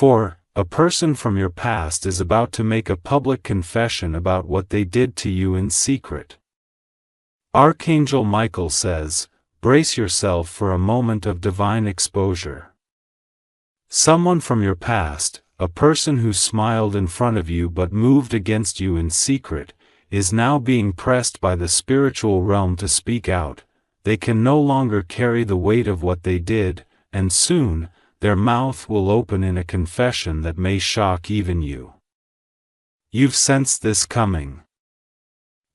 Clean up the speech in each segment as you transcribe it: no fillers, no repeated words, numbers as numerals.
4. A person from your past is about to make a public confession about what they did to you in secret. Archangel Michael says, brace yourself for a moment of divine exposure. Someone from your past, a person who smiled in front of you but moved against you in secret, is now being pressed by the spiritual realm to speak out. They can no longer carry the weight of what they did, and soon, their mouth will open in a confession that may shock even you. You've sensed this coming.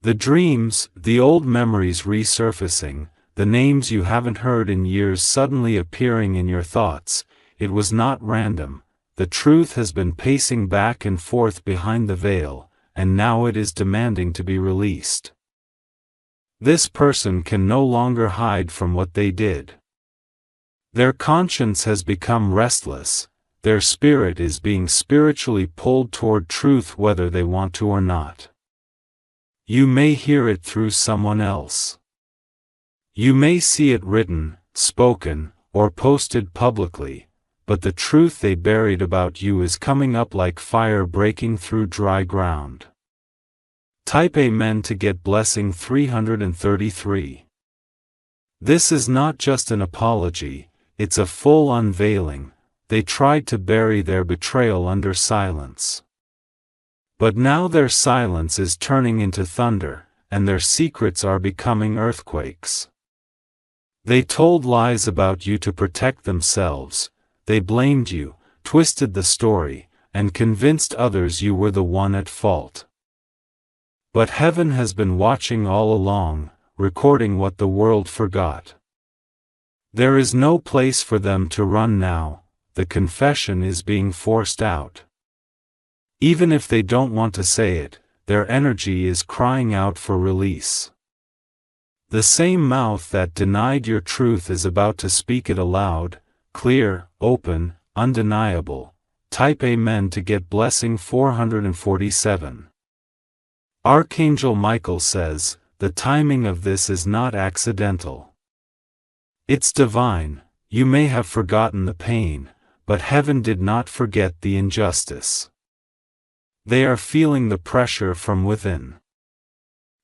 The dreams, the old memories resurfacing, the names you haven't heard in years suddenly appearing in your thoughts. It was not random. The truth has been pacing back and forth behind the veil, and now it is demanding to be released. This person can no longer hide from what they did. Their conscience has become restless. Their spirit is being spiritually pulled toward truth whether they want to or not. You may hear it through someone else. You may see it written, spoken, or posted publicly, but the truth they buried about you is coming up like fire breaking through dry ground. Type Amen to get blessing 333. This is not just an apology, it's a full unveiling. They tried to bury their betrayal under silence. But now their silence is turning into thunder, and their secrets are becoming earthquakes. They told lies about you to protect themselves. They blamed you, twisted the story, and convinced others you were the one at fault. But heaven has been watching all along, recording what the world forgot. There is no place for them to run now. The confession is being forced out. Even if they don't want to say it, their energy is crying out for release. The same mouth that denied your truth is about to speak it aloud, clear, open, undeniable. Type Amen to get blessing 447. Archangel Michael says, the timing of this is not accidental. It's divine. You may have forgotten the pain, but heaven did not forget the injustice. They are feeling the pressure from within.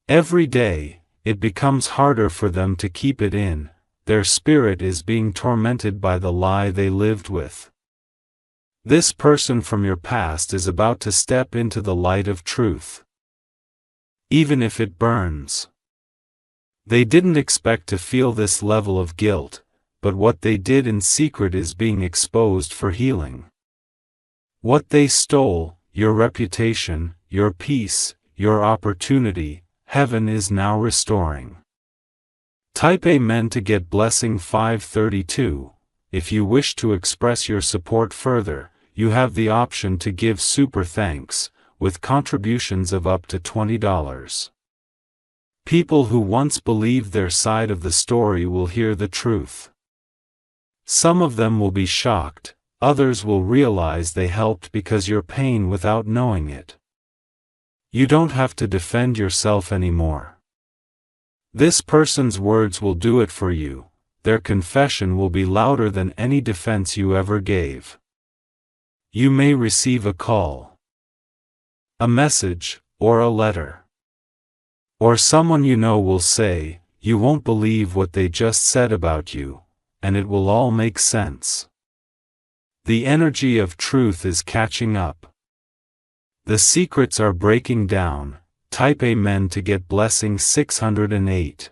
Every day, it becomes harder for them to keep it in. Their spirit is being tormented by the lie they lived with. This person from your past is about to step into the light of truth. Even if it burns. They didn't expect to feel this level of guilt, but what they did in secret is being exposed for healing. What they stole, your reputation, your peace, your opportunity, heaven is now restoring. Type Amen to get blessing 532. If you wish to express your support further, you have the option to give super thanks, with contributions of up to $20. People who once believed their side of the story will hear the truth. Some of them will be shocked, others will realize they helped because your pain without knowing it. You don't have to defend yourself anymore. This person's words will do it for you. Their confession will be louder than any defense you ever gave. You may receive a call, a message, or a letter. Or someone you know will say, you won't believe what they just said about you, and it will all make sense. The energy of truth is catching up. The secrets are breaking down. Type Amen to get blessing 608.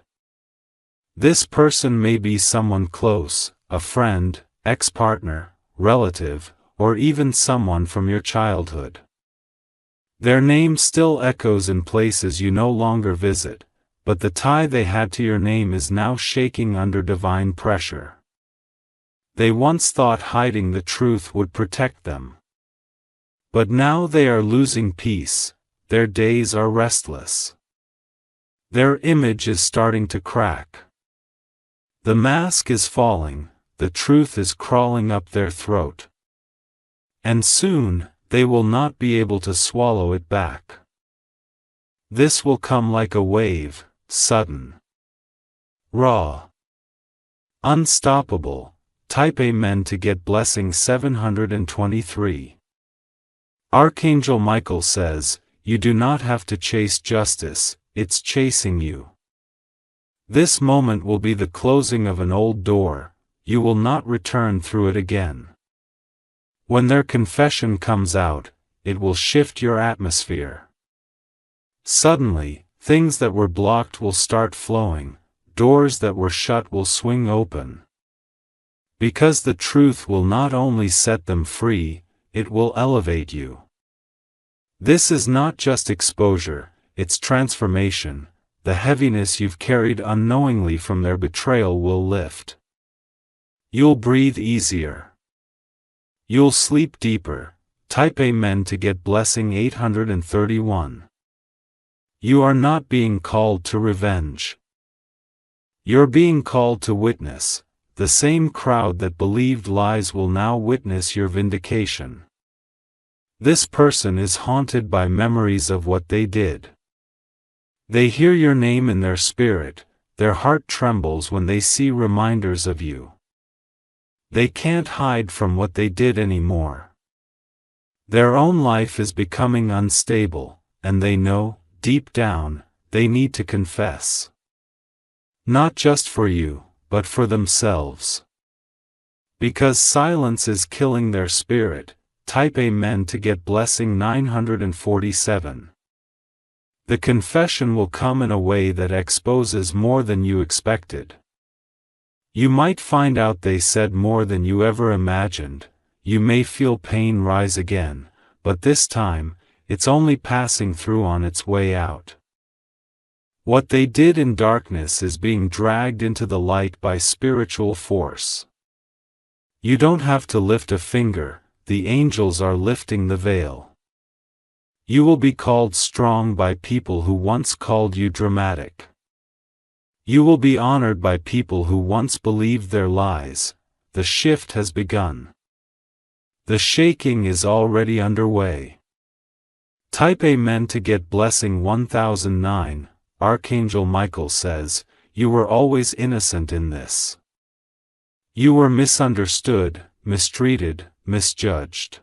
This person may be someone close, a friend, ex-partner, relative, or even someone from your childhood. Their name still echoes in places you no longer visit, but the tie they had to your name is now shaking under divine pressure. They once thought hiding the truth would protect them. But now they are losing peace, their days are restless. Their image is starting to crack. The mask is falling, the truth is crawling up their throat. And soon, they will not be able to swallow it back. This will come like a wave, sudden, raw, unstoppable. Type Amen to get blessing 723. Archangel Michael says, you do not have to chase justice, it's chasing you. This moment will be the closing of an old door, you will not return through it again. When their confession comes out, it will shift your atmosphere. Suddenly, things that were blocked will start flowing, doors that were shut will swing open. Because the truth will not only set them free, it will elevate you. This is not just exposure, it's transformation. The heaviness you've carried unknowingly from their betrayal will lift. You'll breathe easier. You'll sleep deeper. Type Amen to get blessing 831. You are not being called to revenge. You're being called to witness. The same crowd that believed lies will now witness your vindication. This person is haunted by memories of what they did. They hear your name in their spirit, their heart trembles when they see reminders of you. They can't hide from what they did anymore. Their own life is becoming unstable, and they know, deep down, they need to confess. Not just for you, but for themselves. Because silence is killing their spirit, type Amen to get blessing 947. The confession will come in a way that exposes more than you expected. You might find out they said more than you ever imagined. You may feel pain rise again, but this time, it's only passing through on its way out. What they did in darkness is being dragged into the light by spiritual force. You don't have to lift a finger, the angels are lifting the veil. You will be called strong by people who once called you dramatic. You will be honored by people who once believed their lies. The shift has begun. The shaking is already underway. Type Amen to get blessing 1009. Archangel Michael says, you were always innocent in this. You were misunderstood, mistreated, misjudged.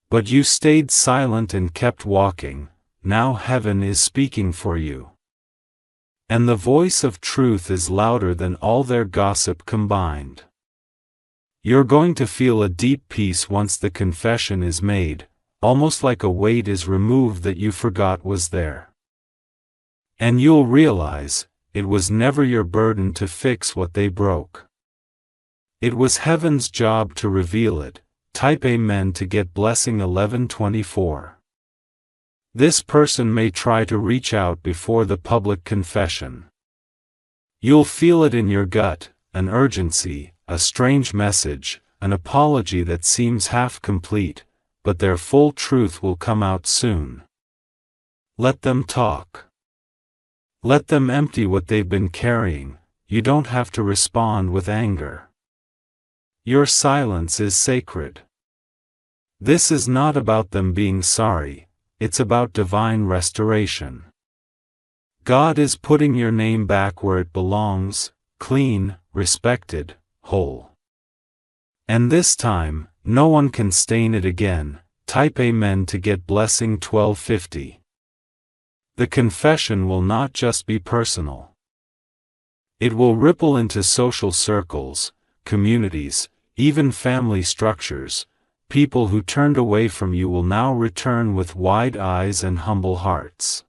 But you stayed silent and kept walking. Now heaven is speaking for you. And the voice of truth is louder than all their gossip combined. You're going to feel a deep peace once the confession is made, almost like a weight is removed that you forgot was there. And you'll realize, it was never your burden to fix what they broke. It was heaven's job to reveal it. Type Amen to get blessing 1124. This person may try to reach out before the public confession. You'll feel it in your gut, an urgency, a strange message, an apology that seems half complete, but their full truth will come out soon. Let them talk. Let them empty what they've been carrying. You don't have to respond with anger. Your silence is sacred. This is not about them being sorry, it's about divine restoration. God is putting your name back where it belongs, clean, respected, whole. And this time, no one can stain it again. Type Amen to get blessing 1250. The confession will not just be personal. It will ripple into social circles, communities, even family structures. People who turned away from you will now return with wide eyes and humble hearts.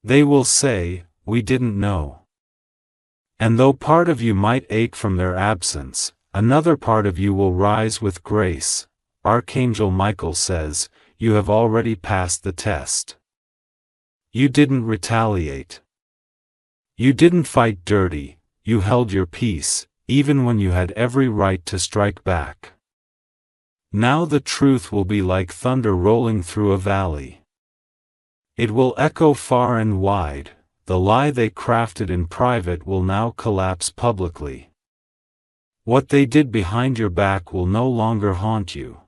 They will say, we didn't know. And though part of you might ache from their absence, another part of you will rise with grace. Archangel Michael says, you have already passed the test. You didn't retaliate. You didn't fight dirty, you held your peace, even when you had every right to strike back. Now the truth will be like thunder rolling through a valley. It will echo far and wide. The lie they crafted in private will now collapse publicly. What they did behind your back will no longer haunt you.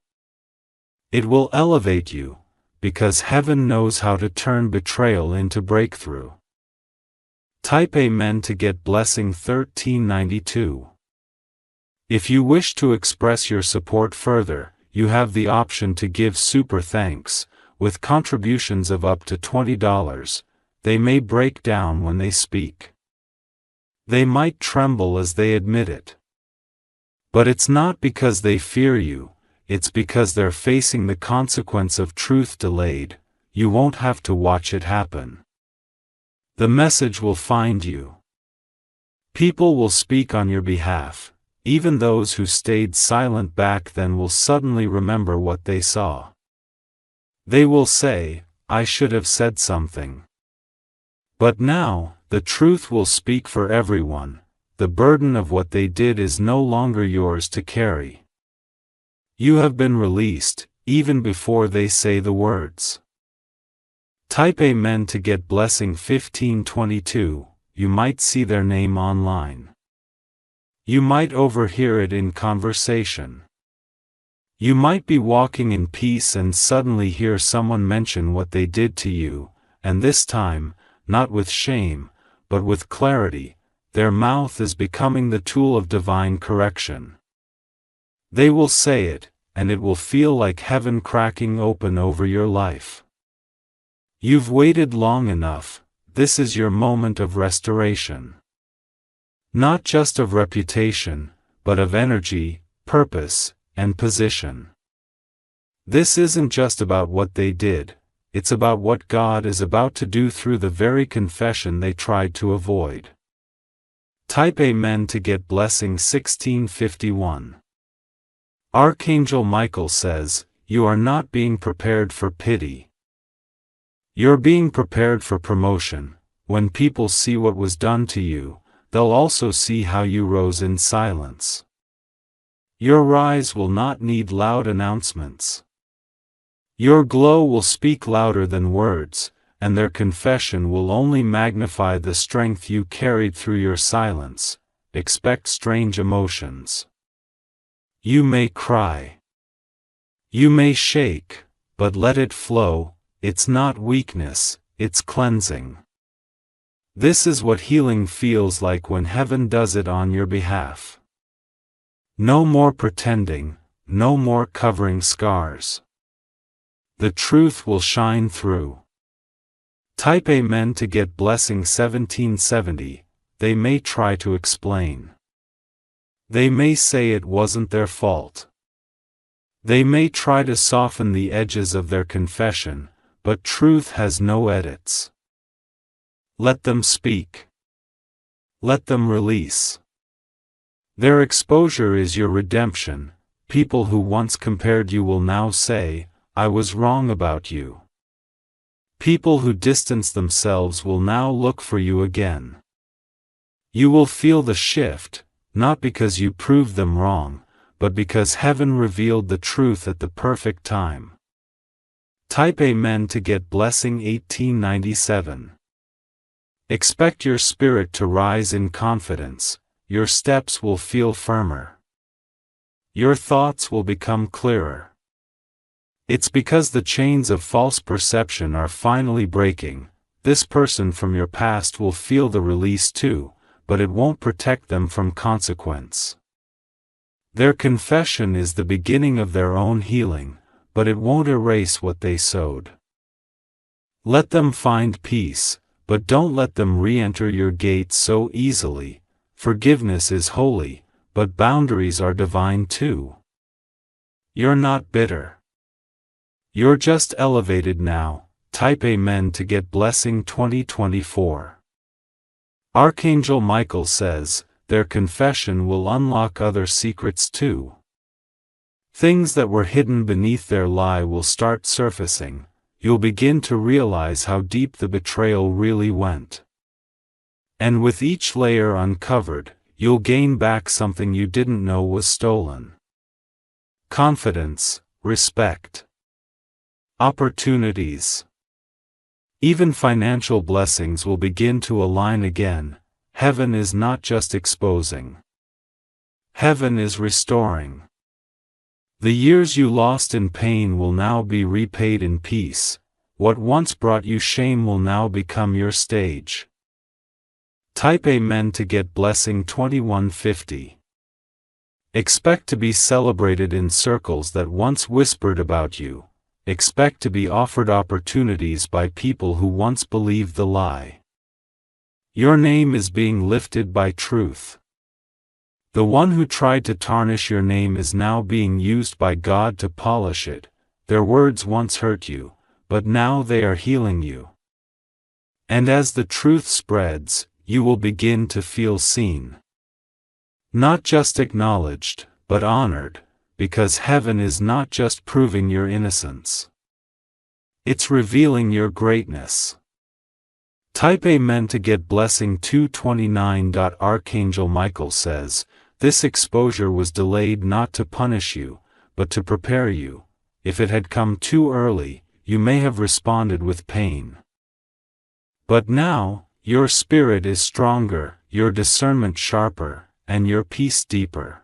It will elevate you, because heaven knows how to turn betrayal into breakthrough. Type Amen to get blessing 1392. If you wish to express your support further, you have the option to give super thanks, with contributions of up to $20. They may break down when they speak. They might tremble as they admit it. But it's not because they fear you, it's because they're facing the consequence of truth delayed. You won't have to watch it happen. The message will find you. People will speak on your behalf. Even those who stayed silent back then will suddenly remember what they saw. They will say, "I should have said something." But now, the truth will speak for everyone. The burden of what they did is no longer yours to carry. You have been released, even before they say the words. Type Amen to get blessing 1522. You might see their name online. You might overhear it in conversation. You might be walking in peace and suddenly hear someone mention what they did to you, and this time, not with shame, but with clarity. Their mouth is becoming the tool of divine correction. They will say it, and it will feel like heaven cracking open over your life. You've waited long enough. This is your moment of restoration. Not just of reputation, but of energy, purpose, and position. This isn't just about what they did, it's about what God is about to do through the very confession they tried to avoid. Type Amen to get blessing 1651. Archangel Michael says, "You are not being prepared for pity. You're being prepared for promotion. When people see what was done to you, they'll also see how you rose in silence. Your rise will not need loud announcements. Your glow will speak louder than words, and their confession will only magnify the strength you carried through your silence." Expect strange emotions. You may cry. You may shake, but let it flow. It's not weakness, it's cleansing. This is what healing feels like when heaven does it on your behalf. No more pretending, no more covering scars. The truth will shine through. Type Amen to get blessing 1770. They may try to explain. They may say it wasn't their fault. They may try to soften the edges of their confession, but truth has no edits. Let them speak. Let them release. Their exposure is your redemption. People who once compared you will now say, "I was wrong about you." People who distance themselves will now look for you again. You will feel the shift, not because you proved them wrong, but because heaven revealed the truth at the perfect time. Type Amen to get blessing 1897. Expect your spirit to rise in confidence. Your steps will feel firmer. Your thoughts will become clearer. It's because the chains of false perception are finally breaking. This person from your past will feel the release too, but it won't protect them from consequence. Their confession is the beginning of their own healing, but it won't erase what they sowed. Let them find peace, but don't let them re-enter your gates so easily. Forgiveness is holy, but boundaries are divine too. You're not bitter. You're just elevated now. Type Amen to get blessing 2024. Archangel Michael says, their confession will unlock other secrets too. Things that were hidden beneath their lie will start surfacing. You'll begin to realize how deep the betrayal really went. And with each layer uncovered, you'll gain back something you didn't know was stolen. Confidence, respect, opportunities. Even financial blessings will begin to align again. Heaven is not just exposing. Heaven is restoring. The years you lost in pain will now be repaid in peace. What once brought you shame will now become your stage. Type Amen to get blessing 2150. Expect to be celebrated in circles that once whispered about you. Expect to be offered opportunities by people who once believed the lie. Your name is being lifted by truth. The one who tried to tarnish your name is now being used by God to polish it. Their words once hurt you, but now they are healing you. And as the truth spreads, you will begin to feel seen. Not just acknowledged, but honored, because heaven is not just proving your innocence. It's revealing your greatness. Type Amen to get blessing 229. Archangel Michael says, this exposure was delayed not to punish you, but to prepare you. If it had come too early, you may have responded with pain. But now, your spirit is stronger, your discernment sharper, and your peace deeper.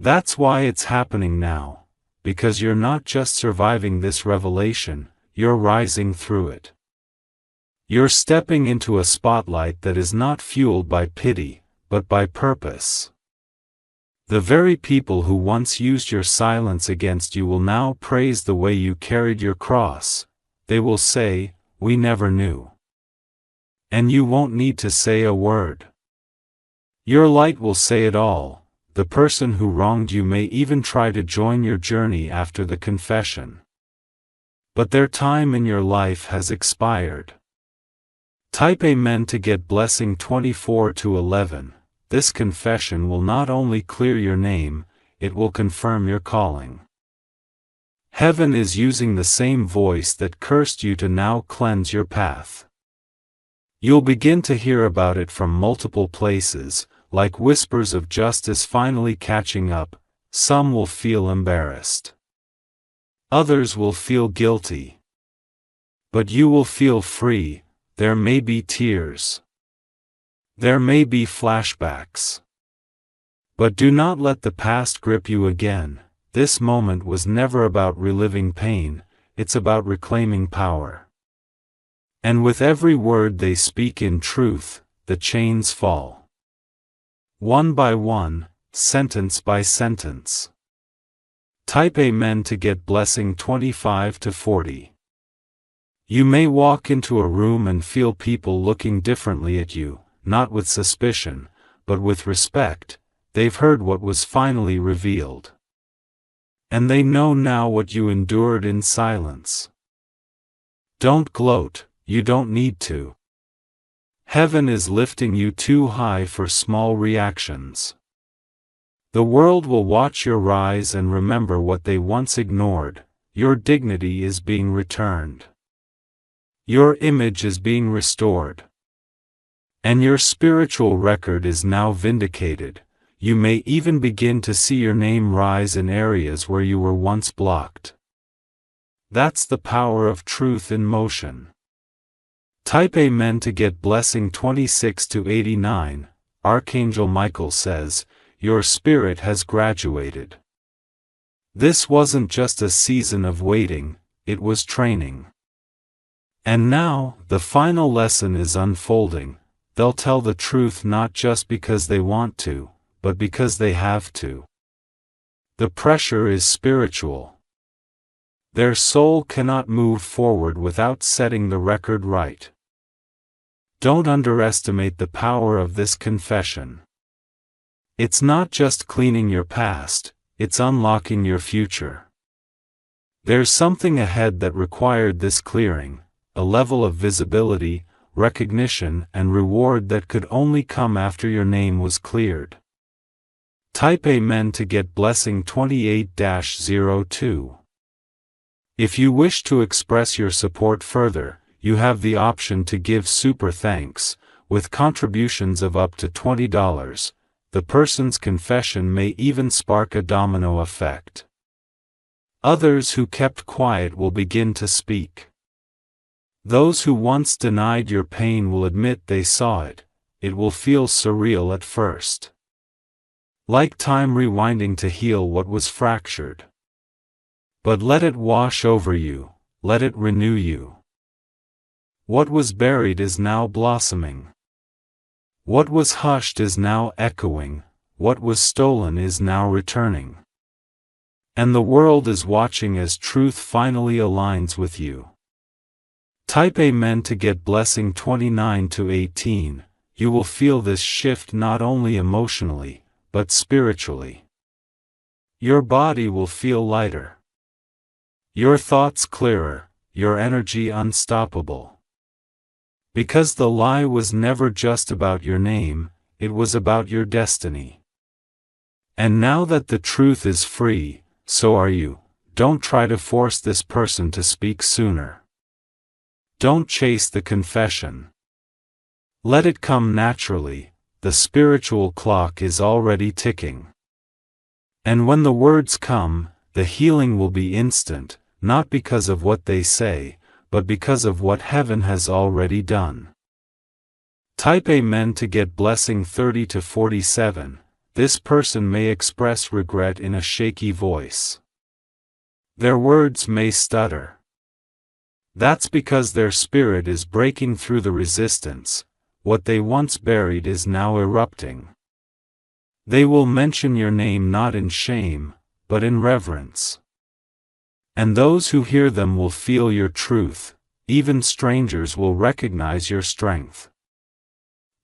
That's why it's happening now, because you're not just surviving this revelation, you're rising through it. You're stepping into a spotlight that is not fueled by pity, but by purpose. The very people who once used your silence against you will now praise the way you carried your cross. They will say, "We never knew." And you won't need to say a word. Your light will say it all. The person who wronged you may even try to join your journey after the confession. But their time in your life has expired. Type Amen to get blessing 24-11. This confession will not only clear your name, it will confirm your calling. Heaven is using the same voice that cursed you to now cleanse your path. You'll begin to hear about it from multiple places, like whispers of justice finally catching up. Some will feel embarrassed. Others will feel guilty. But you will feel free. There may be tears. There may be flashbacks. But do not let the past grip you again. This moment was never about reliving pain, it's about reclaiming power. And with every word they speak in truth, the chains fall. One by one, sentence by sentence. Type Amen to get blessing 25-40. You may walk into a room and feel people looking differently at you, not with suspicion, but with respect. They've heard what was finally revealed. And they know now what you endured in silence. Don't gloat, you don't need to. Heaven is lifting you too high for small reactions. The world will watch your rise and remember what they once ignored. Your dignity is being returned. Your image is being restored. And your spiritual record is now vindicated. You may even begin to see your name rise in areas where you were once blocked. That's the power of truth in motion. Type Amen to get blessing 26-89. Archangel Michael says, your spirit has graduated. This wasn't just a season of waiting, it was training. And now, the final lesson is unfolding. They'll tell the truth not just because they want to, but because they have to. The pressure is spiritual. Their soul cannot move forward without setting the record right. Don't underestimate the power of this confession. It's not just cleaning your past, it's unlocking your future. There's something ahead that required this clearing, a level of visibility, recognition, and reward that could only come after your name was cleared. Type Amen to get blessing 28-02. If you wish to express your support further, you have the option to give super thanks, with contributions of up to $20. The person's confession may even spark a domino effect. Others who kept quiet will begin to speak. Those who once denied your pain will admit they saw it. It will feel surreal at first. Like time rewinding to heal what was fractured. But let it wash over you, let it renew you. What was buried is now blossoming. What was hushed is now echoing. what was stolen is now returning. And the world is watching as truth finally aligns with you. Type Amen to get blessing 29 to 18. You will feel this shift not only emotionally, but spiritually. Your body will feel lighter. Your thoughts clearer, your energy unstoppable. Because the lie was never just about your name, it was about your destiny. And now that the truth is free, so are you. Don't try to force this person to speak sooner. Don't chase the confession. Let it come naturally, the spiritual clock is already ticking. And when the words come, the healing will be instant, not because of what they say, but because of what heaven has already done. Type Amen to get blessing 30 to 47. This person may express regret in a shaky voice. Their words may stutter. That's because their spirit is breaking through the resistance. What they once buried is now erupting. They will mention your name not in shame, but in reverence. And those who hear them will feel your truth. Even strangers will recognize your strength.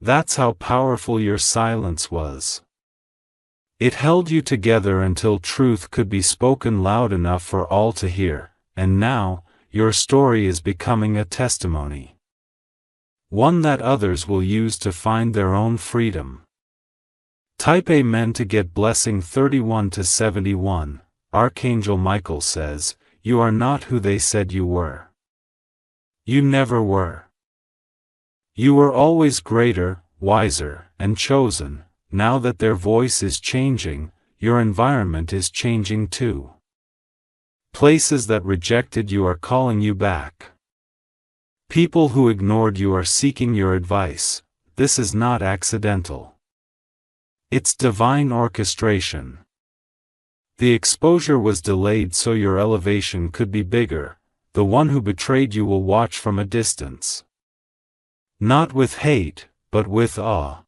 That's how powerful your silence was. It held you together until truth could be spoken loud enough for all to hear, and now, your story is becoming a testimony. One that others will use to find their own freedom. Type Amen to get blessing 31 to 71. Archangel Michael says, you are not who they said you were. You never were. You were always greater, wiser, and chosen. Now that their voice is changing, your environment is changing too. Places that rejected you are calling you back. People who ignored you are seeking your advice. This is not accidental. It's divine orchestration. The exposure was delayed so your elevation could be bigger. The one who betrayed you will watch from a distance. Not with hate, but with awe.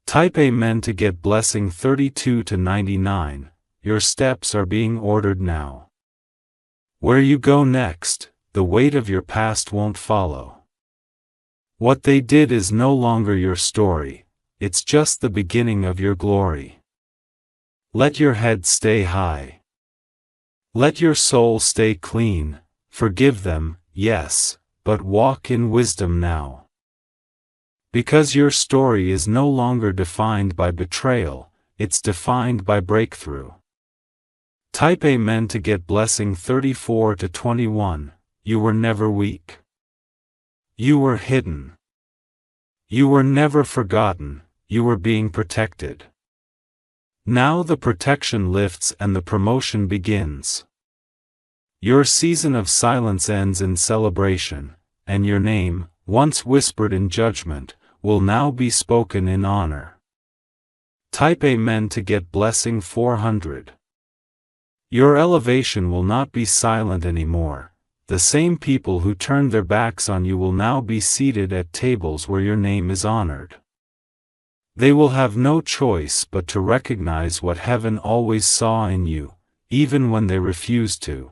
Type Amen to get blessing 32 to 99. Your steps are being ordered now. Where you go next, the weight of your past won't follow. What they did is no longer your story, it's just the beginning of your glory. Let your head stay high. Let your soul stay clean. Forgive them, yes, but walk in wisdom now. Because your story is no longer defined by betrayal, it's defined by breakthrough. Type Amen to get blessing 34 to 21. You were never weak. You were hidden. You were never forgotten, you were being protected. Now the protection lifts and the promotion begins. Your season of silence ends in celebration, and your name, once whispered in judgment, will now be spoken in honor. Type Amen to get blessing 400. Your elevation will not be silent anymore. The same people who turned their backs on you will now be seated at tables where your name is honored. They will have no choice but to recognize what heaven always saw in you, even when they refused to.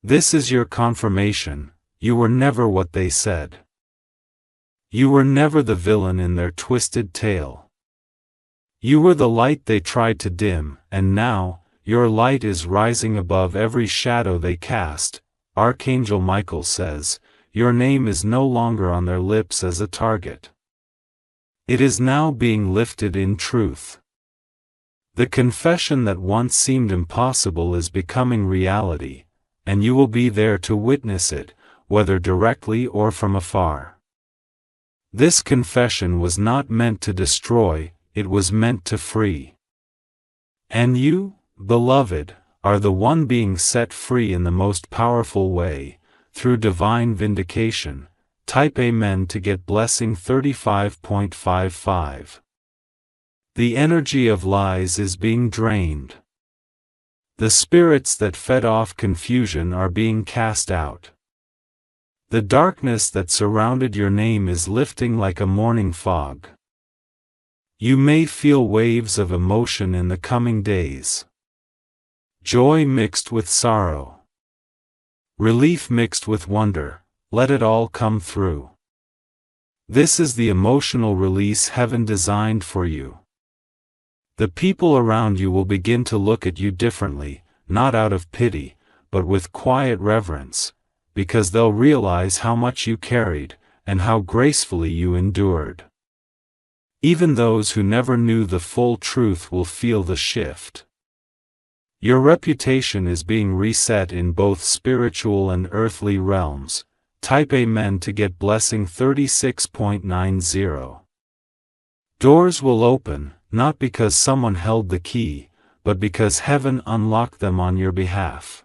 This is your confirmation. You were never what they said. You were never the villain in their twisted tale. You were the light they tried to dim, and now, your light is rising above every shadow they cast. Archangel Michael says, your name is no longer on their lips as a target. It is now being lifted in truth. The confession that once seemed impossible is becoming reality, and you will be there to witness it, whether directly or from afar. This confession was not meant to destroy, it was meant to free. And you, beloved, are the one being set free in the most powerful way, through divine vindication. Type Amen to get blessing 35.55. The energy of lies is being drained. The spirits that fed off confusion are being cast out. The darkness that surrounded your name is lifting like a morning fog. You may feel waves of emotion in the coming days. Joy mixed with sorrow. Relief mixed with wonder, let it all come through. This is the emotional release heaven designed for you. The people around you will begin to look at you differently, not out of pity, but with quiet reverence, because they'll realize how much you carried, and how gracefully you endured. Even those who never knew the full truth will feel the shift. Your reputation is being reset in both spiritual and earthly realms. Type Amen to get blessing 36.90. Doors will open, not because someone held the key, but because heaven unlocked them on your behalf.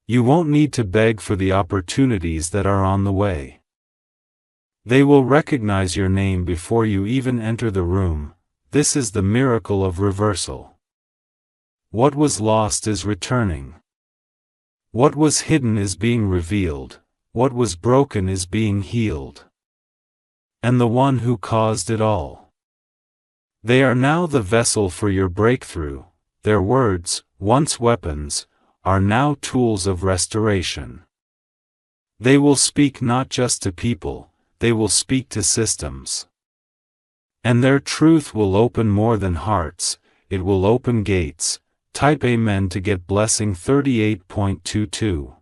You won't need to beg for the opportunities that are on the way. They will recognize your name before you even enter the room. This is the miracle of reversal. What was lost is returning. What was hidden is being revealed. What was broken is being healed. And the one who caused it all. They are now the vessel for your breakthrough. Their words, once weapons, are now tools of restoration. They will speak not just to people, they will speak to systems. And their truth will open more than hearts, it will open gates. Type Amen to get blessing 38.22.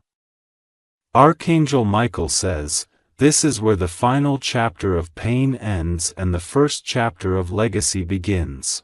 Archangel Michael says, this is where the final chapter of pain ends and the first chapter of legacy begins.